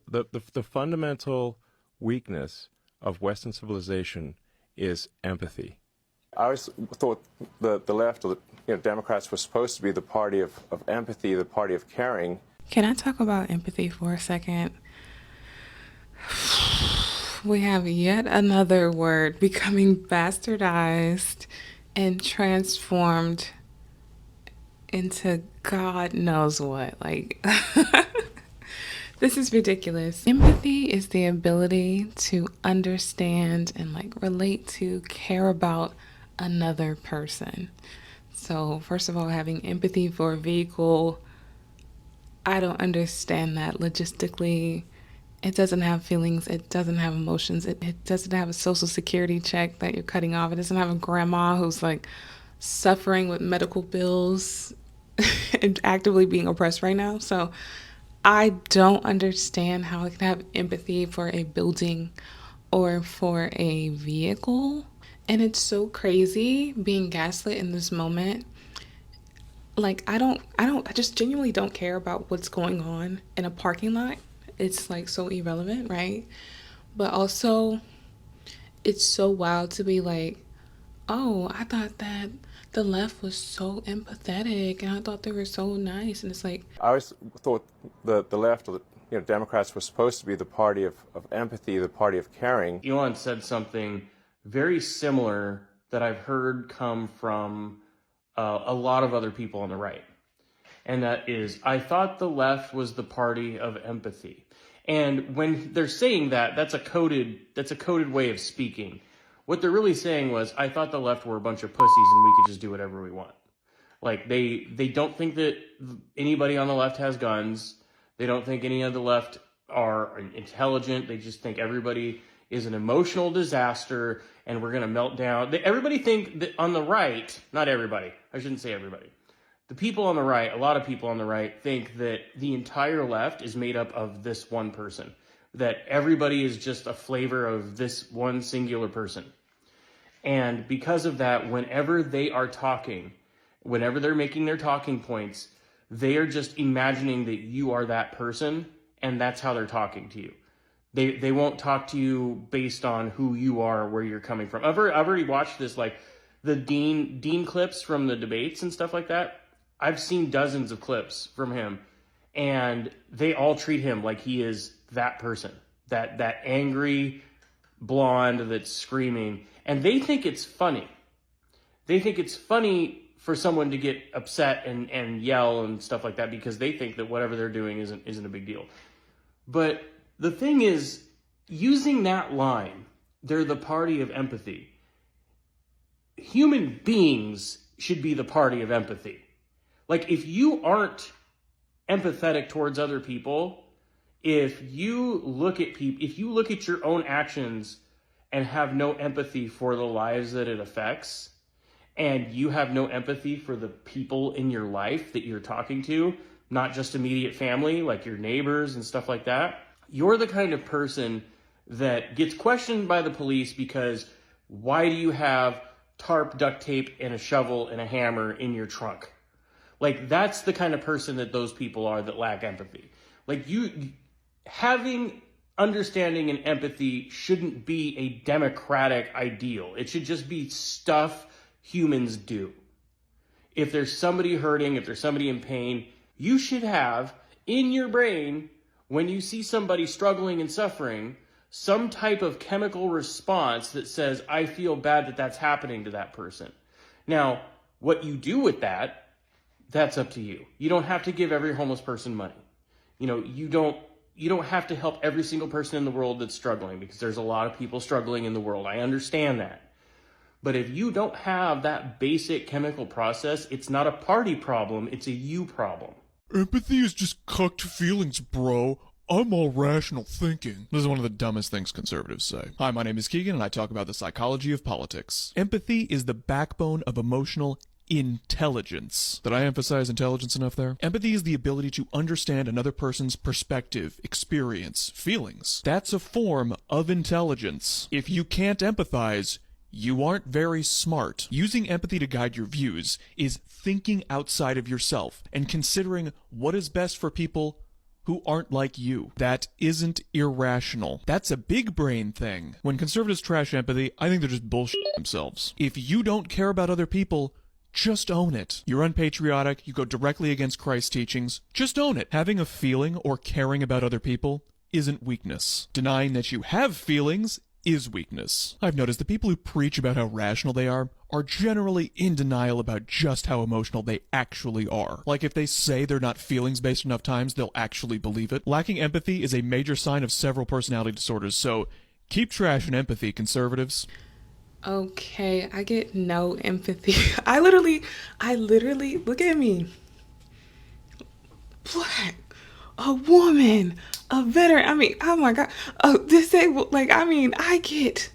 The fundamental weakness of Western civilization is empathy. I always thought the left, or Democrats, were supposed to be the party of empathy, the party of caring. Can I talk about empathy for a second? We have yet another word becoming bastardized and transformed into God knows what. Like, this is ridiculous. Empathy is the ability to understand and relate to, care about another person. So, first of all, having empathy for a vehicle, I don't understand that logistically. It doesn't have feelings. It doesn't have emotions. It doesn't have a social security check that you're cutting off. It doesn't have a grandma who's suffering with medical bills and actively being oppressed right now. So I don't understand how it can have empathy for a building or for a vehicle. And it's so crazy being gaslit in this moment. I just genuinely don't care about what's going on in a parking lot. It's so irrelevant, right? But also, it's so wild to be oh, I thought that the left was so empathetic and I thought they were so nice. And it's I always thought the left, or Democrats, were supposed to be the party of empathy, the party of caring. Elon said something very similar that I've heard come from a lot of other people on the right. And that is, I thought the left was the party of empathy. And when they're saying that, that's a coded way of speaking. What they're really saying was, I thought the left were a bunch of pussies and we could just do whatever we want. They don't think that anybody on the left has guns. They don't think any of the left are intelligent. They just think everybody is an emotional disaster and we're going to melt down. Everybody think that on the right, not everybody, I shouldn't say everybody. The people on the right, a lot of people on the right, think that the entire left is made up of this one person, that everybody is just a flavor of this one singular person. And because of that, whenever they are talking, whenever they're making their talking points, they are just imagining that you are that person, and that's how they're talking to you. They won't talk to you based on who you are, where you're coming from. I've already watched this, the Dean clips from the debates and stuff like that. I've seen dozens of clips from him, and they all treat him like he is that person, that angry blonde that's screaming, and they think it's funny. They think it's funny for someone to get upset and yell and stuff like that because they think that whatever they're doing isn't a big deal. But the thing is, using that line, they're the party of empathy. Human beings should be the party of empathy. If you aren't empathetic towards other people, if you look at your own actions and have no empathy for the lives that it affects, and you have no empathy for the people in your life that you're talking to, not just immediate family, like your neighbors and stuff like that, you're the kind of person that gets questioned by the police because why do you have tarp, duct tape, and a shovel and a hammer in your trunk? That's the kind of person that those people are that lack empathy. Having understanding and empathy shouldn't be a democratic ideal. It should just be stuff humans do. If there's somebody hurting, if there's somebody in pain, you should have in your brain, when you see somebody struggling and suffering, some type of chemical response that says, I feel bad that that's happening to that person. Now, what you do with that, that's up to you. You don't have to give every homeless person money. You don't have to help every single person in the world that's struggling, because there's a lot of people struggling in the world. I understand that. But if you don't have that basic chemical process, it's not a party problem, it's a you problem. Empathy is just cucked feelings, bro. I'm all rational thinking. This is one of the dumbest things conservatives say. Hi, my name is Keegan, and I talk about the psychology of politics. Empathy is the backbone of emotional intelligence. Did I emphasize intelligence enough there? Empathy is the ability to understand another person's perspective, experience, feelings. That's a form of intelligence. If you can't empathize, you aren't very smart. Using empathy to guide your views is thinking outside of yourself and considering what is best for people who aren't like you. That isn't irrational. That's a big brain thing. When conservatives trash empathy, I think they're just bullshitting themselves. If you don't care about other people, just own it. You're unpatriotic, you go directly against Christ's teachings, just own it. Having a feeling or caring about other people isn't weakness. Denying that you have feelings is weakness. I've noticed the people who preach about how rational they are generally in denial about just how emotional they actually are. Like if they say they're not feelings-based enough times, they'll actually believe it. Lacking empathy is a major sign of several personality disorders, so keep trashing empathy, conservatives. Okay, I get no empathy. I literally, look at me. Black, a woman, a veteran. I mean, oh my God, disabled. Like, I mean, I get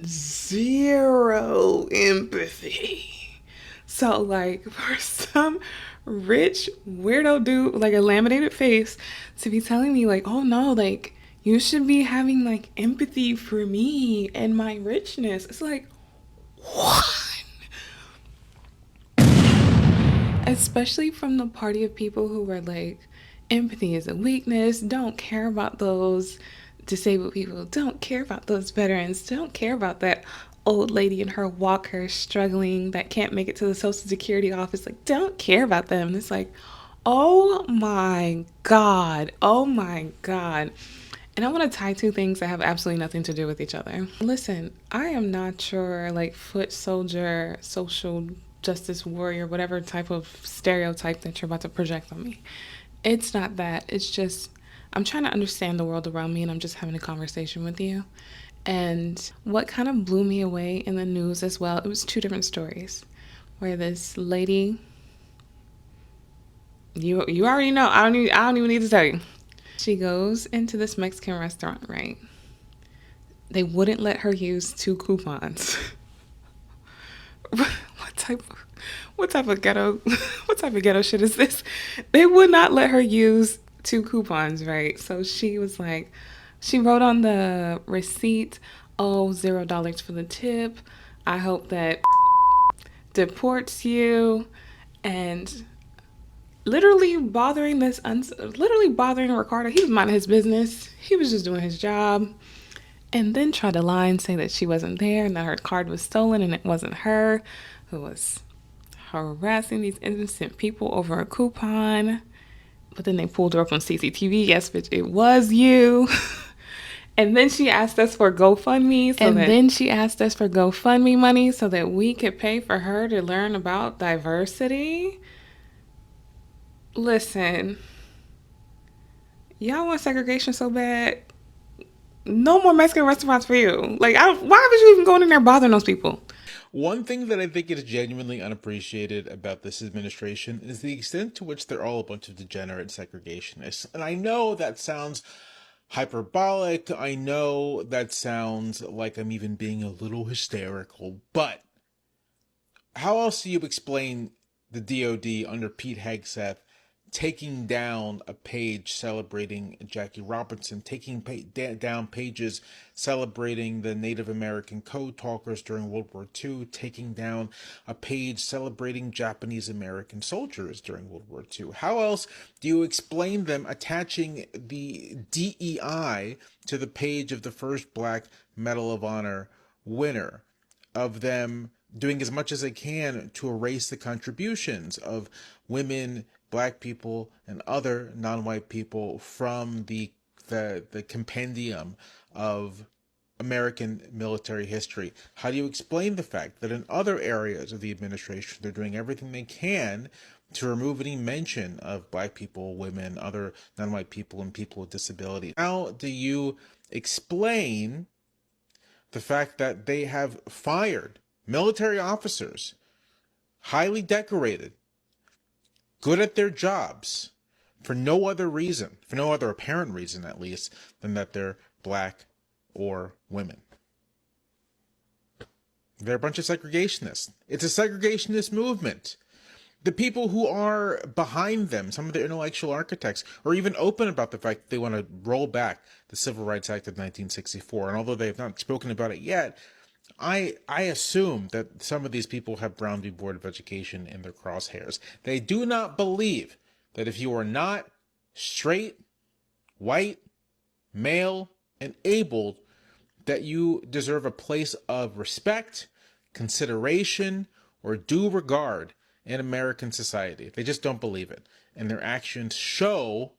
zero empathy. So, like, for some rich weirdo dude, like a laminated face, to be telling me, like, oh no, like, you should be having, like, empathy for me and my richness. It's like, what? Especially from the party of people who were like, empathy is a weakness, don't care about those disabled people, don't care about those veterans, don't care about that old lady in her walker struggling that can't make it to the Social Security office. Like, don't care about them. And it's like, oh my God. Oh my God. And I want to tie two things that have absolutely nothing to do with each other. Listen, I am not your like foot soldier, social justice warrior, whatever type of stereotype that you're about to project on me. It's not that. It's just, I'm trying to understand the world around me and I'm just having a conversation with you. And what kind of blew me away in the news as well, it was two different stories where this lady, you already know, I don't even need to tell you. She goes into this Mexican restaurant, right? They wouldn't let her use 2 coupons. What type of ghetto shit is this? They would not let her use 2 coupons, right? So she was like, she wrote on the receipt, oh, $0 for the tip. I hope that deports you. And literally bothering Ricardo. He was minding his business. He was just doing his job. And then tried to lie and say that she wasn't there and that her card was stolen and it wasn't her who was harassing these innocent people over a coupon. But then they pulled her up on CCTV. Yes, bitch, it was you. And then she asked us for GoFundMe. Money so that we could pay for her to learn about diversity. Listen, y'all want segregation so bad? No more Mexican restaurants for you. Like, why was you even going in there bothering those people? One thing that I think is genuinely unappreciated about this administration is the extent to which they're all a bunch of degenerate segregationists. And I know that sounds hyperbolic. I know that sounds like I'm even being a little hysterical. But how else do you explain the DOD under Pete Hegseth taking down a page celebrating Jackie Robinson, taking down pages celebrating the Native American code talkers during World War II, taking down a page celebrating Japanese American soldiers during World War II? How else do you explain them attaching the DEI to the page of the first Black Medal of Honor winner, of them doing as much as they can to erase the contributions of women, Black people, and other non-white people from the compendium of American military history? How do you explain the fact that in other areas of the administration, they're doing everything they can to remove any mention of Black people, women, other non-white people, and people with disabilities? How do you explain the fact that they have fired military officers, highly decorated, good at their jobs, for no other reason, for no other apparent reason at least, than that they're Black or women? They're a bunch of segregationists. It's a segregationist movement. The people who are behind them, some of the intellectual architects, are even open about the fact that they want to roll back the Civil Rights Act of 1964. And although they have not spoken about it yet, I assume that some of these people have Brown v. Board of Education in their crosshairs. They do not believe that if you are not straight, white, male, and able that you deserve a place of respect, consideration, or due regard in American society. They just don't believe it. And their actions show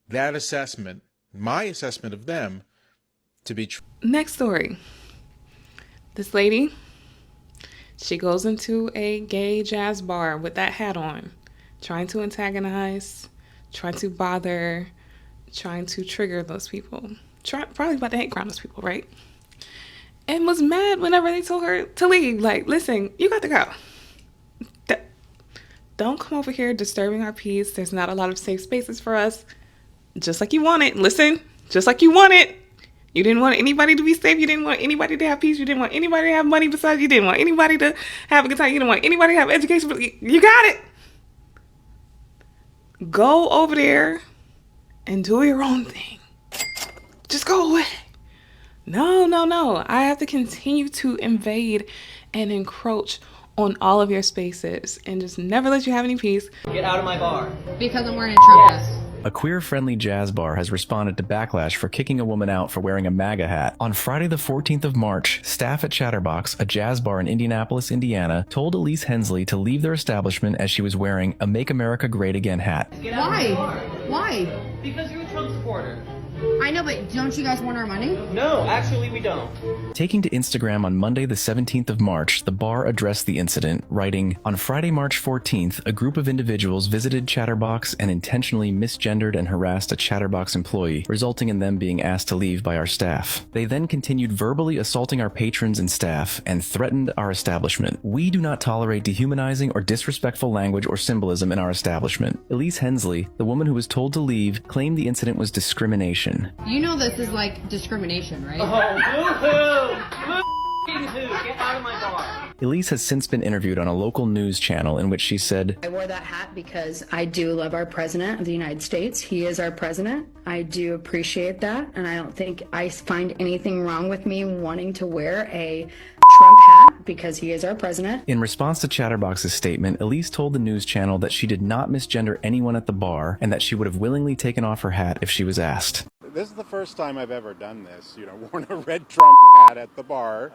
that assessment, my assessment of them, to be true. Next story. This lady, she goes into a gay jazz bar with that hat on, trying to antagonize, trying to bother, trying to trigger those people. Probably about to hate crime those people, right? And was mad whenever they told her to leave. Like, listen, you got to go. Don't come over here disturbing our peace. There's not a lot of safe spaces for us. Just like you want it. Listen, just like you want it. You didn't want anybody to be safe. You didn't want anybody to have peace. You didn't want anybody to have money besides. You didn't want anybody to have a good time. You didn't want anybody to have education. But you got it. Go over there and do your own thing. Just go away. No. I have to continue to invade and encroach on all of your spaces and just never let you have any peace. Get out of my bar. Because I'm wearing a Trump vest. A queer-friendly jazz bar has responded to backlash for kicking a woman out for wearing a MAGA hat. On Friday the 14th of March, staff at Chatterbox, a jazz bar in Indianapolis, Indiana, told Elise Hensley to leave their establishment as she was wearing a Make America Great Again hat. Get out of my bar. Why? Because you're a Trump supporter. I know, but don't you guys want our money? No, actually we don't. Taking to Instagram on Monday the 17th of March, the bar addressed the incident, writing, "On Friday, March 14th, a group of individuals visited Chatterbox and intentionally misgendered and harassed a Chatterbox employee, resulting in them being asked to leave by our staff. They then continued verbally assaulting our patrons and staff and threatened our establishment. We do not tolerate dehumanizing or disrespectful language or symbolism in our establishment." Elise Hensley, the woman who was told to leave, claimed the incident was discrimination. You know this is like discrimination, right? Oh, boo-hoo! Get out of my bar. Elise has since been interviewed on a local news channel in which she said, I wore that hat because I do love our president of the United States. He is our president. I do appreciate that, and I don't think I find anything wrong with me wanting to wear a Trump hat because he is our president. In response to Chatterbox's statement, Elise told the news channel that she did not misgender anyone at the bar and that she would have willingly taken off her hat if she was asked. This is the first time I've ever done this, worn a red Trump hat at the bar.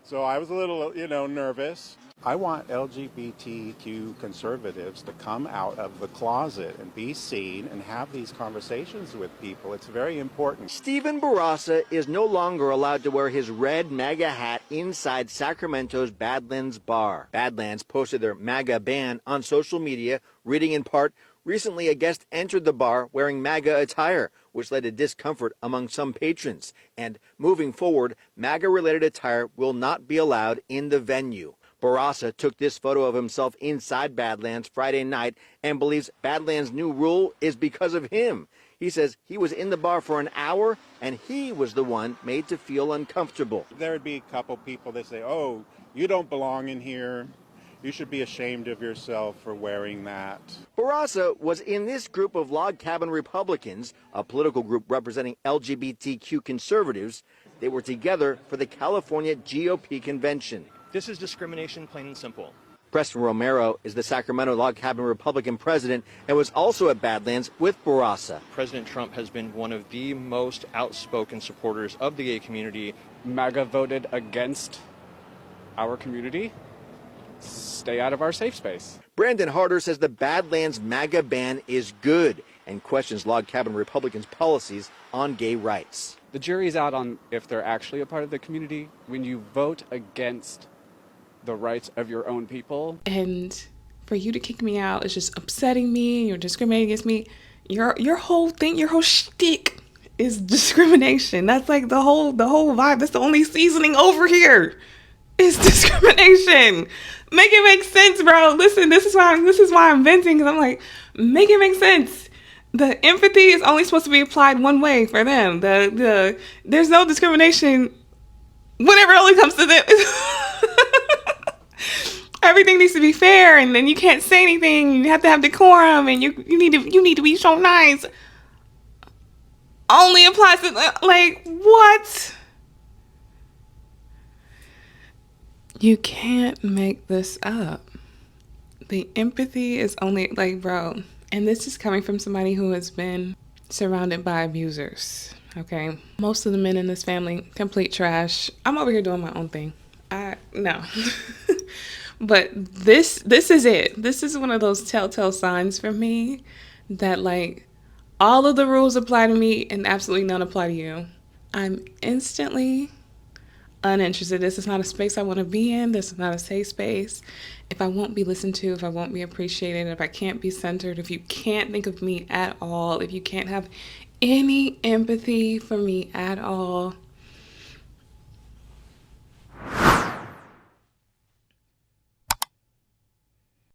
So I was a little, nervous. I want LGBTQ conservatives to come out of the closet and be seen and have these conversations with people. It's very important. Stephen Barraza is no longer allowed to wear his red MAGA hat inside Sacramento's Badlands bar. Badlands posted their MAGA ban on social media, reading in part, "Recently, a guest entered the bar wearing MAGA attire, which led to discomfort among some patrons. And moving forward, MAGA-related attire will not be allowed in the venue." Barraza took this photo of himself inside Badlands Friday night and believes Badlands' new rule is because of him. He says he was in the bar for an hour and he was the one made to feel uncomfortable. There would be a couple people that say, "Oh, you don't belong in here. You should be ashamed of yourself for wearing that." Barraza was in this group of log cabin Republicans, a political group representing LGBTQ conservatives. They were together for the California GOP convention. This is discrimination, plain and simple. Preston Romero is the Sacramento Log Cabin Republican president and was also at Badlands with Barraza. President Trump has been one of the most outspoken supporters of the gay community. MAGA voted against our community. Stay out of our safe space. Brandon Harder says the Badlands MAGA ban is good and questions Log Cabin Republicans' policies on gay rights. The jury's out on if they're actually a part of the community. When you vote against the rights of your own people. And for you to kick me out is just upsetting me. You're discriminating against me. Your whole thing, your whole shtick is discrimination. That's like the whole vibe. That's the only seasoning over here is discrimination. Make it make sense, bro. Listen, this is why I'm venting, because I'm like, make it make sense. The empathy is only supposed to be applied one way for them. There's no discrimination whenever it only comes to them. Everything needs to be fair, and then you can't say anything. You have to have decorum, and you need to be so nice. Only applies to, like, what? You can't make this up. The empathy is only, like, bro, And this is coming from somebody who has been surrounded by abusers. Okay. Most of the men in this family, complete trash. I'm over here doing my own thing. No. But this is it. This is one of those telltale signs for me that like all of the rules apply to me and absolutely none apply to you. I'm instantly uninterested. This is not a space I want to be in. This is not a safe space. If I won't be listened to, if I won't be appreciated, if I can't be centered, if you can't think of me at all, if you can't have any empathy for me at all,